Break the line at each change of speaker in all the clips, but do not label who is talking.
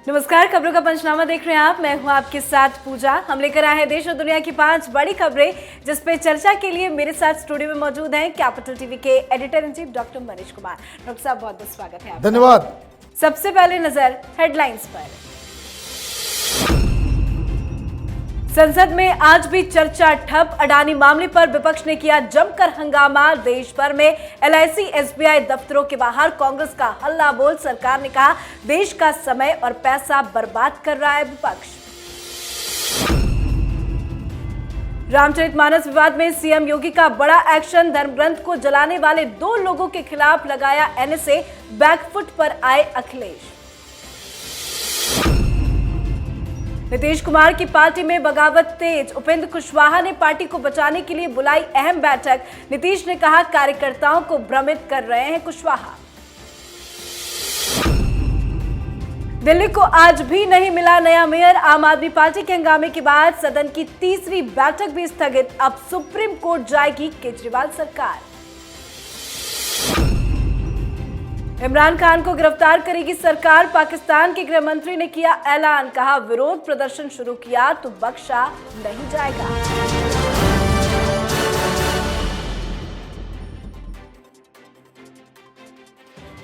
नमस्कार, खबरों का पंचनामा देख रहे हैं आप। मैं हूं आपके साथ पूजा। हम लेकर आए हैं देश और दुनिया की 5 बड़ी खबरें जिस पे चर्चा के लिए मेरे साथ स्टूडियो में मौजूद हैं कैपिटल टीवी के editor in chief doctor Manish Kumar. Doctor साहब, बहुत बहुत स्वागत है आपका।
धन्यवाद।
सबसे पहले नजर हेडलाइंस पर। संसद में आज भी चर्चा ठप। अडानी मामले पर विपक्ष ने किया जमकर हंगामा। देश भर में एलआईसी एसबीआई दफ्तरों के बाहर कांग्रेस का हल्ला बोल। सरकार ने कहा देश का समय और पैसा बर्बाद कर रहा है विपक्ष। रामचरितमानस विवाद में सीएम योगी का बड़ा एक्शन। धर्म ग्रंथ को जलाने वाले 2 लोगों के खिलाफ लगाया एनएसए। बैकफुट पर आए अखिलेश। नीतीश कुमार की पार्टी में बगावत तेज। उपेंद्र कुशवाहा ने पार्टी को बचाने के लिए बुलाई अहम बैठक। नीतीश ने कहा कार्यकर्ताओं को भ्रमित कर रहे हैं कुशवाहा। दिल्ली को आज भी नहीं मिला नया मेयर। आम आदमी पार्टी के हंगामे के बाद सदन की तीसरी बैठक भी स्थगित। अब सुप्रीम कोर्ट जाएगी केजरीवाल सरकार। इमरान खान को गिरफ्तार करेगी सरकार। पाकिस्तान के गृह मंत्री ने किया ऐलान। कहा विरोध प्रदर्शन शुरू किया तो बख्शा नहीं जाएगा।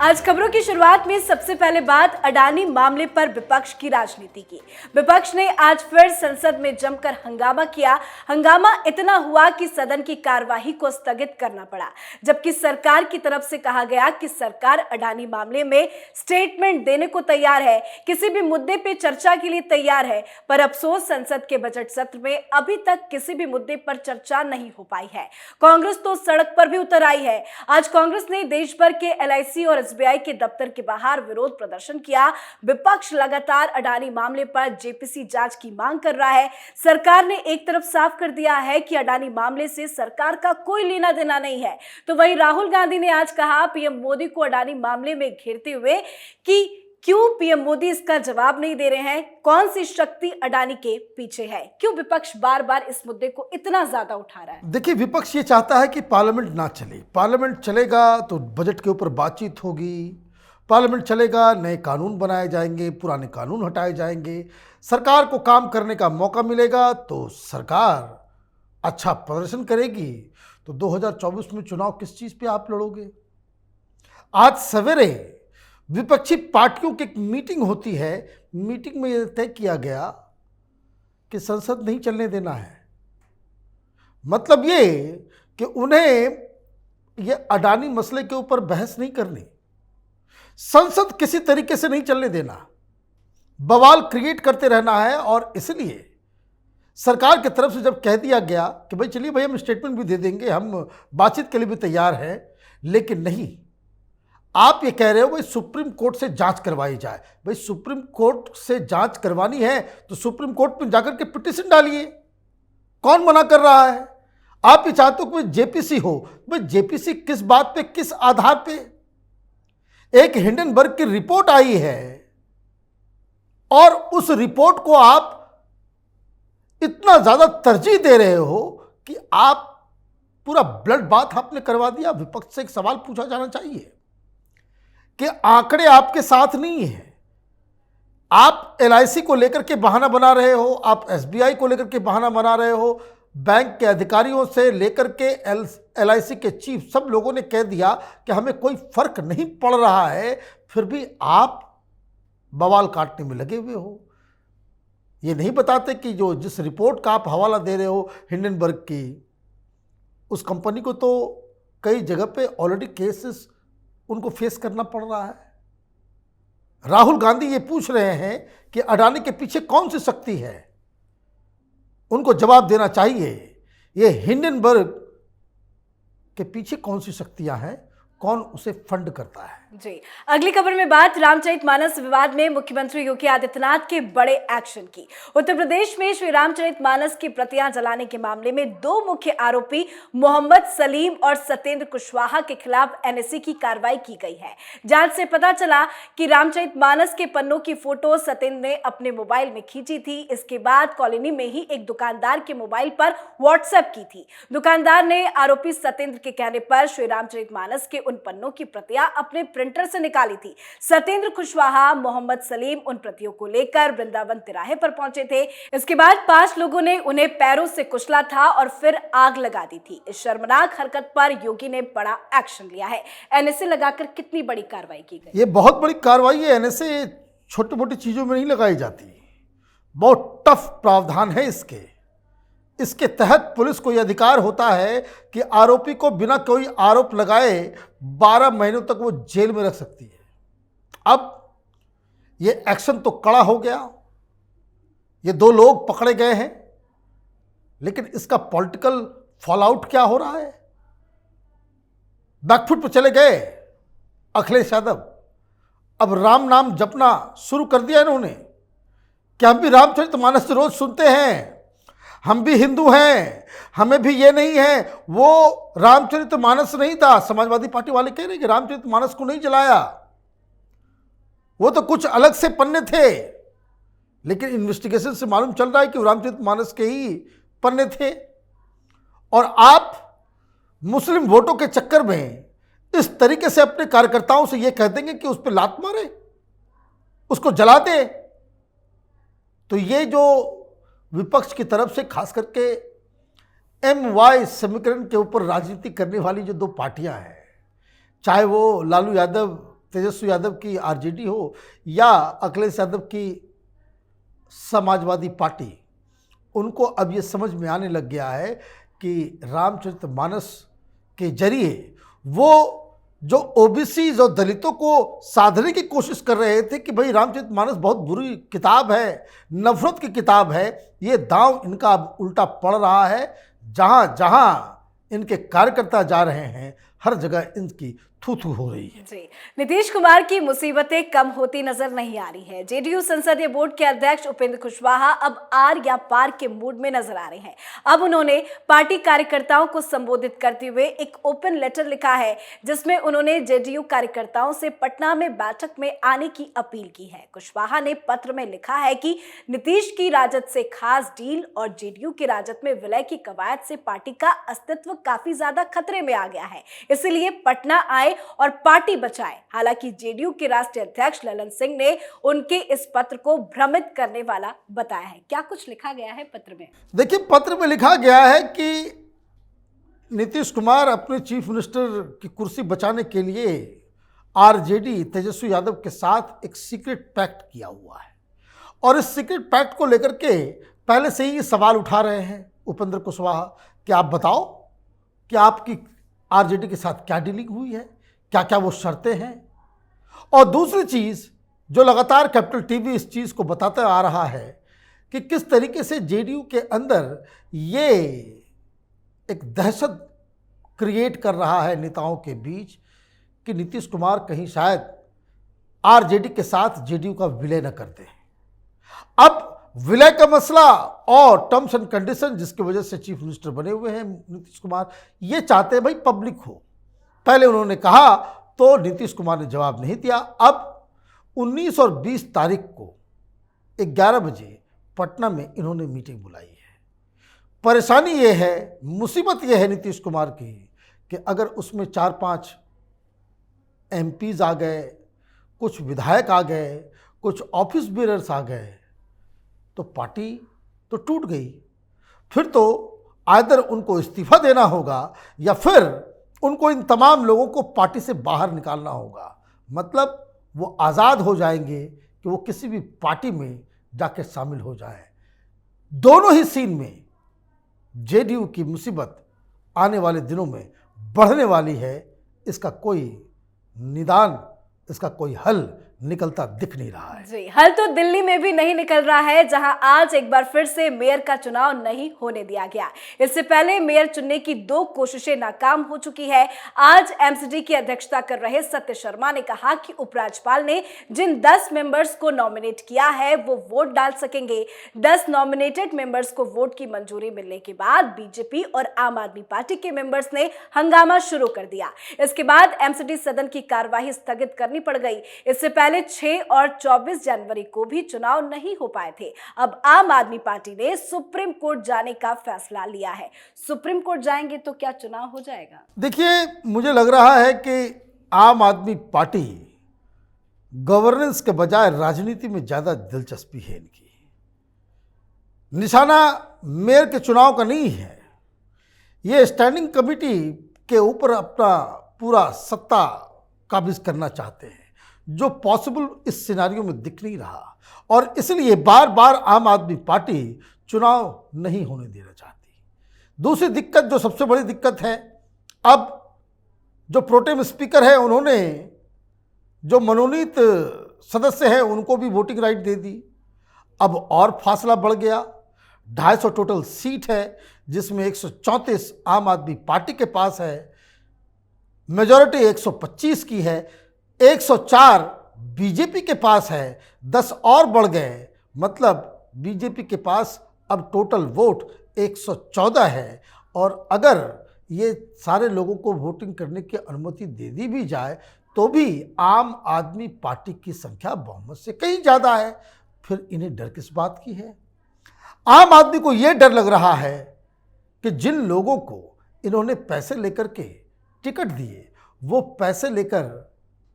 आज खबरों की शुरुआत में सबसे पहले बात अडानी मामले पर विपक्ष की राजनीति की। विपक्ष ने आज फिर संसद में जमकर हंगामा किया। हंगामा इतना हुआ कि सदन की कार्यवाही को स्थगित करना पड़ा, जबकि सरकार की तरफ से कहा गया कि सरकार अडानी मामले में स्टेटमेंट देने को तैयार है, किसी भी मुद्दे पे चर्चा के लिए तैयार है। पर अफसोस संसद के बजट सत्र में अभी तक किसी भी मुद्दे पर चर्चा नहीं हो पाई है। कांग्रेस तो सड़क पर भी उतर आई है। आज कांग्रेस ने देश भर के एलआईसी और एसबीआई के दफ्तर के बाहर विरोध प्रदर्शन किया। विपक्ष लगातार अडानी मामले पर जेपीसी जांच की मांग कर रहा है। सरकार ने एक तरफ साफ कर दिया है कि अडानी मामले से सरकार का कोई लेना देना नहीं है, तो वहीं राहुल गांधी ने आज कहा पीएम मोदी को अडानी मामले में घेरते हुए कि क्यों पीएम मोदी इसका जवाब नहीं दे रहे हैं, कौन सी शक्ति अडानी के पीछे है, क्यों विपक्ष बार बार इस मुद्दे को इतना ज्यादा उठा रहा है।
देखिए, विपक्ष ये चाहता है कि पार्लियामेंट ना चले। पार्लियामेंट चलेगा तो बजट के ऊपर बातचीत होगी, पार्लियामेंट चलेगा नए कानून बनाए जाएंगे, पुराने कानून हटाए जाएंगे, सरकार को काम करने का मौका मिलेगा तो सरकार अच्छा प्रदर्शन करेगी। तो 2024 में चुनाव किस चीज़ पे आप लड़ोगे? आज सवेरे विपक्षी पार्टियों की एक मीटिंग होती है। मीटिंग में यह तय किया गया कि संसद नहीं चलने देना है। मतलब ये कि उन्हें ये अडानी मसले के ऊपर बहस नहीं करनी, संसद किसी तरीके से नहीं चलने देना, बवाल क्रिएट करते रहना है। और इसलिए सरकार की तरफ से जब कह दिया गया कि भाई चलिए भाई हम स्टेटमेंट भी दे देंगे, हम बातचीत के लिए भी तैयार हैं, लेकिन नहीं, आप ये कह रहे हो भाई सुप्रीम कोर्ट से जांच करवाई जाए। भाई सुप्रीम कोर्ट से जांच करवानी है तो सुप्रीम कोर्ट में जाकर के पिटीशन डालिए, कौन मना कर रहा है? आप ये चाहते हो कि जेपीसी हो। भाई जेपीसी किस बात पे, किस आधार पे? एक हिंडनबर्ग की रिपोर्ट आई है और उस रिपोर्ट को आप इतना ज्यादा तरजीह दे रहे हो कि आप पूरा ब्लड बाथ आपने करवा दिया। विपक्ष से एक सवाल पूछा जाना चाहिए कि आंकड़े आपके साथ नहीं है। आप एलआईसी को लेकर के बहाना बना रहे हो, आप एसबीआई को लेकर के बहाना बना रहे हो। बैंक के अधिकारियों से लेकर के एलआईसी के चीफ सब लोगों ने कह दिया कि हमें कोई फर्क नहीं पड़ रहा है, फिर भी आप बवाल काटने में लगे हुए हो। ये नहीं बताते कि जो जिस रिपोर्ट का आप हवाला दे रहे हो हिंडनबर्ग की, उस कंपनी को तो कई जगह पे ऑलरेडी केसेस उनको फेस करना पड़ रहा है। राहुल गांधी ये पूछ रहे हैं कि अडानी के पीछे कौन सी शक्ति है, उनको जवाब देना चाहिए। ये हिंडनबर्ग के पीछे कौन सी शक्तियां हैं, कौन उसे फंड करता है?
जी, अगली खबर में बात रामचरितमानस विवाद में मुख्यमंत्री योगी आदित्यनाथ के बड़े एक्शन की। उत्तर प्रदेश में श्री रामचरितमानस की प्रतियां जलाने के मामले में 2 मुख्य आरोपी मोहम्मद सलीम और सत्येंद्र कुशवाहा के खिलाफ एनएसए की कार्रवाई की गई है। जांच से पता चला कि रामचरितमानस के पन्नों की फोटो सत्येंद्र ने अपने मोबाइल में खींची थी। इसके बाद कॉलोनी में ही एक दुकानदार के मोबाइल पर व्हाट्सएप की थी। दुकानदार ने आरोपी सत्येंद्र के कहने पर श्री रामचरितमानस के उन पन्नों की प्रतियां अपने प्रिंटर से निकाली थी। सत्येंद्र कुशवाहा, मोहम्मद सलीम उन प्रतियों को लेकर वृंदावन तिराहे पर पहुंचे थे। इसके बाद 5 लोगों ने उन्हें पैरों से कुचला था और फिर आग लगा दी थी। इस शर्मनाक हरकत पर योगी ने बड़ा एक्शन लिया है। एनएसए लगाकर कितनी बड़ी कार्रवाई की गई?
ये बहुत बड़ी कार्रवाई है। एनएसए छोटी मोटी चीजों में नहीं लगाई जाती, बहुत टफ प्रावधान है इसके। इसके तहत पुलिस को यह अधिकार होता है कि आरोपी को बिना कोई आरोप लगाए 12 महीनों तक वो जेल में रख सकती है। अब ये एक्शन तो कड़ा हो गया, ये 2 लोग पकड़े गए हैं, लेकिन इसका पॉलिटिकल फॉलआउट क्या हो रहा है? बैकफुट पर चले गए अखिलेश यादव। अब राम नाम जपना शुरू कर दिया इन्होंने कि हम भी रामचरितमानस रोज सुनते हैं, हम भी हिंदू हैं, हमें भी ये नहीं है। वो रामचरितमानस नहीं था। समाजवादी पार्टी वाले कह रहे हैं कि रामचरितमानस को नहीं जलाया, वो तो कुछ अलग से पन्ने थे, लेकिन इन्वेस्टिगेशन से मालूम चल रहा है कि वो रामचरितमानस के ही पन्ने थे। और आप मुस्लिम वोटों के चक्कर में इस तरीके से अपने कार्यकर्ताओं से ये कह देंगे कि उस पर लात मारे, उसको जला दे। तो ये जो विपक्ष की तरफ से खास करके MY समीकरण के ऊपर राजनीति करने वाली जो 2 पार्टियां हैं, चाहे वो लालू यादव, तेजस्वी यादव की RJD हो या अखिलेश यादव की समाजवादी पार्टी, उनको अब ये समझ में आने लग गया है कि रामचरितमानस के जरिए वो जो OBCs और दलितों को साधने की कोशिश कर रहे थे कि भाई रामचरितमानस बहुत बुरी किताब है, नफरत की किताब है, ये दांव इनका अब उल्टा पड़ रहा है। जहां जहां इनके कार्यकर्ता जा रहे हैं, हर जगह इनकी थू थू हो रही है।
जी, नीतीश कुमार की मुसीबतें कम होती नजर नहीं आ रही है। जेडीयू संसदीय बोर्ड के अध्यक्ष उपेंद्र कुशवाहा अब आर या पार के मूड में नजर आ रहे हैं। अब उन्होंने पार्टी कार्यकर्ताओं को संबोधित करते हुए एक ओपन लेटर लिखा है, जिसमें उन्होंने जेडीयू कार्यकर्ताओं से पटना में बैठक में आने की अपील की है। कुशवाहा ने पत्र में लिखा है कि नीतीश की राजद से खास डील और जेडीयू की राजद में विलय की कवायद से पार्टी का अस्तित्व काफी ज्यादा खतरे में आ गया है, इसलिए पटना आए और पार्टी बचाए। हालांकि जेडीयू के राष्ट्रीय अध्यक्ष ललन सिंह ने उनके इस पत्र को भ्रमित करने वाला बताया है। क्या कुछ लिखा गया है पत्र में?
देखिए, पत्र में लिखा गया है कि नीतीश कुमार अपने चीफ मिनिस्टर की कुर्सी बचाने के लिए RJD तेजस्वी यादव के साथ एक सीक्रेट पैक्ट किया हुआ है, और इस सीक्रेट पैक्ट को लेकर के पहले से ही सवाल उठा रहे हैं उपेंद्र कुशवाहा कि आप बताओ कि आपकी RJD के साथ क्या डीलिंग हुई है, क्या क्या वो शर्तें हैं। और दूसरी चीज़ जो लगातार कैपिटल टीवी इस चीज़ को बताता आ रहा है कि किस तरीके से जेडीयू के अंदर ये एक दहशत क्रिएट कर रहा है नेताओं के बीच कि नीतीश कुमार कहीं शायद RJD के साथ जेडीयू का विलय न करते हैं। अब विलय का मसला और टर्म्स एंड कंडीशन जिसकी वजह से चीफ मिनिस्टर बने हुए हैं नीतीश कुमार, ये चाहते हैं भाई पब्लिक हो। पहले उन्होंने कहा तो नीतीश कुमार ने जवाब नहीं दिया। अब 19 और 20 तारीख को 11 बजे पटना में इन्होंने मीटिंग बुलाई है। परेशानी ये है, मुसीबत ये है नीतीश कुमार की कि अगर उसमें 4-5 MPs आ गए, कुछ विधायक आ गए, कुछ ऑफिस बेरर्स आ गए, तो पार्टी तो टूट गई। फिर तो आइदर उनको इस्तीफा देना होगा या फिर उनको इन तमाम लोगों को पार्टी से बाहर निकालना होगा। मतलब वो आज़ाद हो जाएंगे कि वो किसी भी पार्टी में जाके शामिल हो जाए। दोनों ही सीन में जेडीयू की मुसीबत आने वाले दिनों में बढ़ने वाली है। इसका कोई निदान, इसका कोई हल निकलता दिख नहीं रहा है।
जी, हल तो दिल्ली में भी नहीं निकल रहा है, जहां आज एक बार फिर से मेयर का चुनाव नहीं होने दिया गया। इससे पहले मेयर चुनने की 2 कोशिशें नाकाम हो चुकी है। आज MCD की अध्यक्षता कर रहे सत्य शर्मा ने कहा कि उपराज्यपाल ने जिन 10 मेंबर्स को नॉमिनेट किया है वो वोट डाल सकेंगे। 10 नॉमिनेटेड मेंबर्स को वोट की मंजूरी मिलने के बाद बीजेपी और आम आदमी पार्टी के मेंबर्स ने हंगामा शुरू कर दिया। इसके बाद MCD सदन की कार्यवाही स्थगित करनी पड़ गई। इससे पहले 6 और 24 जनवरी को भी चुनाव नहीं हो पाए थे। अब आम आदमी पार्टी ने सुप्रीम कोर्ट जाने का फैसला लिया है। सुप्रीम कोर्ट जाएंगे तो क्या चुनाव हो जाएगा?
देखिए, मुझे लग रहा है कि आम आदमी पार्टी गवर्नेंस के बजाय राजनीति में ज़्यादा दिलचस्पी है इनकी। निशाना मेयर के चुनाव का नहीं है, ये स्टैंडिंग कमेटी के ऊपर अपना पूरा सत्ता काबिज करना चाहते हैं, जो पॉसिबल इस सिनारियो में दिख नहीं रहा, और इसलिए बार बार आम आदमी पार्टी चुनाव नहीं होने देना चाहती। दूसरी दिक्कत, जो सबसे बड़ी दिक्कत है, अब जो प्रोटेम स्पीकर है उन्होंने जो मनोनीत सदस्य हैं उनको भी वोटिंग राइट दे दी। अब और फासला बढ़ गया, 250 टोटल सीट है, जिसमें 134 आम आदमी पार्टी के पास है, मेजॉरिटी 125 की है, 104 बीजेपी के पास है, 10 और बढ़ गए, मतलब बीजेपी के पास अब टोटल वोट 114 है। और अगर ये सारे लोगों को वोटिंग करने की अनुमति दे दी भी जाए तो भी आम आदमी पार्टी की संख्या बहुमत से कहीं ज़्यादा है। फिर इन्हें डर किस बात की है? आम आदमी को ये डर लग रहा है कि जिन लोगों को इन्होंने पैसे लेकर के टिकट दिए, वो पैसे लेकर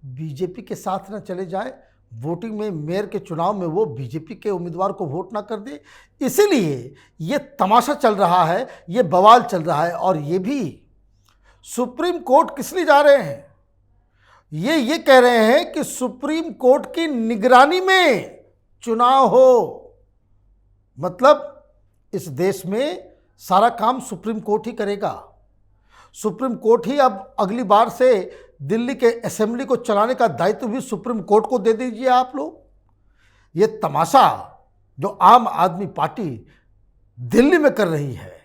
बीजेपी के साथ ना चले जाए, वोटिंग में मेयर के चुनाव में वो बीजेपी के उम्मीदवार को वोट ना कर दे। इसीलिए ये तमाशा चल रहा है, ये बवाल चल रहा है। और ये भी सुप्रीम कोर्ट किस लिए जा रहे हैं? ये कह रहे हैं कि सुप्रीम कोर्ट की निगरानी में चुनाव हो, मतलब इस देश में सारा काम सुप्रीम कोर्ट ही करेगा। सुप्रीम कोर्ट ही अब अगली बार से दिल्ली के असेंबली को चलाने का दायित्व भी सुप्रीम कोर्ट को दे दीजिए आप लोग। ये तमाशा जो आम आदमी पार्टी दिल्ली में कर रही है,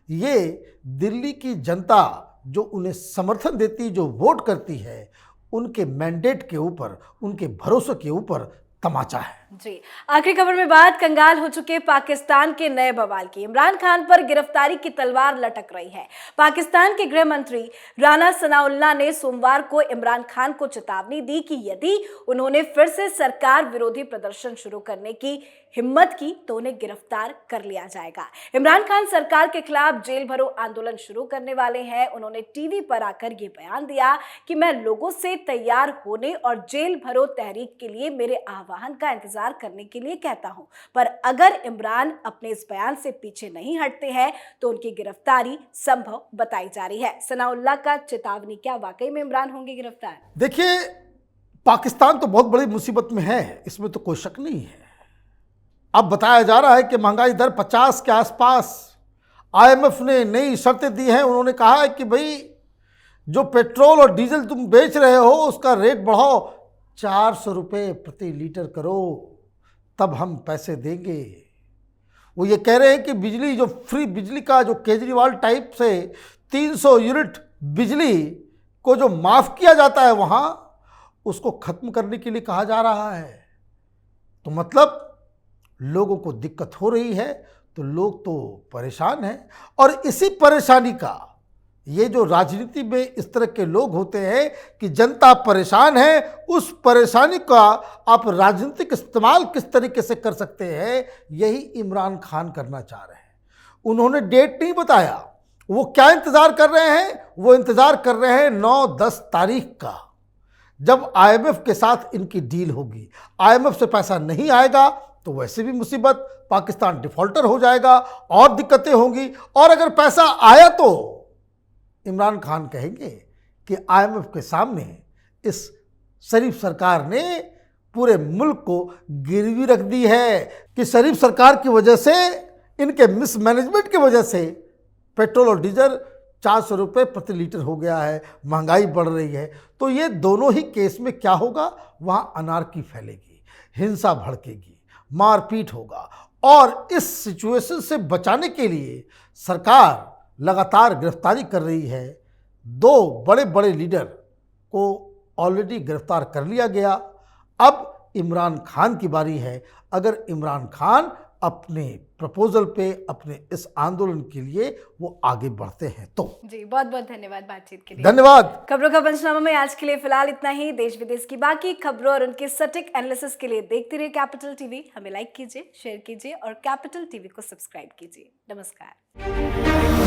ये दिल्ली की जनता जो उन्हें समर्थन देती, जो वोट करती है, उनके मैंडेट के ऊपर, उनके भरोसे के ऊपर तमाचा है।
जी, आखिरी खबर में बात कंगाल हो चुके पाकिस्तान के नए बवाल की। इमरान खान पर गिरफ्तारी की तलवार लटक रही है। पाकिस्तान के गृह मंत्री राना सनाउल्लाह ने सोमवार को इमरान खान को चेतावनी दी कि यदि उन्होंने फिर से सरकार विरोधी प्रदर्शन शुरू करने की हिम्मत की तो उन्हें गिरफ्तार कर लिया जाएगा। इमरान खान सरकार के खिलाफ जेल भरो आंदोलन शुरू करने वाले हैं। उन्होंने टीवी पर आकर ये बयान दिया कि मैं लोगों से तैयार होने और जेल भरो तहरीक के लिए मेरे आह्वान का इंतजार करने के लिए कहता हूं, पर अगर इमरान अपने इस बयान से पीछे नहीं हटते हैं तो उनकी गिरफ्तारी संभव बताई जा रही है। सनाउल्लाह का चेतावनी, क्या वाकई में इमरान होंगे गिरफ्तार?
देखिए, पाकिस्तान तो बहुत बड़ी मुसीबत में है, इसमें तो कोई शक नहीं है। अब बताया जा रहा है कि महंगाई दर 50 के आसपास। आईएमएफ ने नई शर्तें दी हैं। उन्होंने कहा है कि भाई जो पेट्रोल और डीजल तुम बेच रहे हो उसका रेट बढ़ाओ, 400 रुपये प्रति लीटर करो, तब हम पैसे देंगे। वो ये कह रहे हैं कि बिजली, जो फ्री बिजली का, जो केजरीवाल टाइप से 300 यूनिट बिजली को जो माफ़ किया जाता है वहाँ, उसको ख़त्म करने के लिए कहा जा रहा है। तो मतलब लोगों को दिक्कत हो रही है, तो लोग तो परेशान हैं। और इसी परेशानी का, ये जो राजनीति में इस तरह के लोग होते हैं कि जनता परेशान है, उस परेशानी का आप राजनीतिक इस्तेमाल किस तरीके से कर सकते हैं, यही इमरान खान करना चाह रहे हैं। उन्होंने डेट नहीं बताया, वो क्या इंतज़ार कर रहे हैं? वो इंतज़ार कर रहे हैं 9-10 तारीख का, जब आईएमएफ के साथ इनकी डील होगी। आईएमएफ से पैसा नहीं आएगा तो वैसे भी मुसीबत, पाकिस्तान डिफॉल्टर हो जाएगा और दिक्कतें होंगी। और अगर पैसा आया तो इमरान खान कहेंगे कि आईएमएफ के सामने इस शरीफ सरकार ने पूरे मुल्क को गिरवी रख दी है, कि शरीफ सरकार की वजह से, इनके मिसमैनेजमेंट की वजह से पेट्रोल और डीजल 400 रुपये प्रति लीटर हो गया है, महंगाई बढ़ रही है। तो ये दोनों ही केस में क्या होगा? वहाँ अनार्की फैलेगी, हिंसा भड़केगी, मारपीट होगा। और इस सिचुएशन से बचाने के लिए सरकार लगातार गिरफ्तारी कर रही है। 2 बड़े बड़े लीडर को ऑलरेडी गिरफ्तार कर लिया गया। अब इमरान खान की बारी है। अगर इमरान खान अपने प्रपोजल पे, अपने इस आंदोलन के लिए वो आगे बढ़ते हैं तो।
जी, बहुत बहुत धन्यवाद बातचीत के लिए।
धन्यवाद।
खबरों का पंचनामा में आज के लिए फिलहाल इतना ही। देश विदेश की बाकी खबरों और उनके सटीक एनालिसिस के लिए देखते रहिए कैपिटल टीवी। हमें लाइक कीजिए, शेयर कीजिए और कैपिटल टीवी को सब्सक्राइब कीजिए। नमस्कार।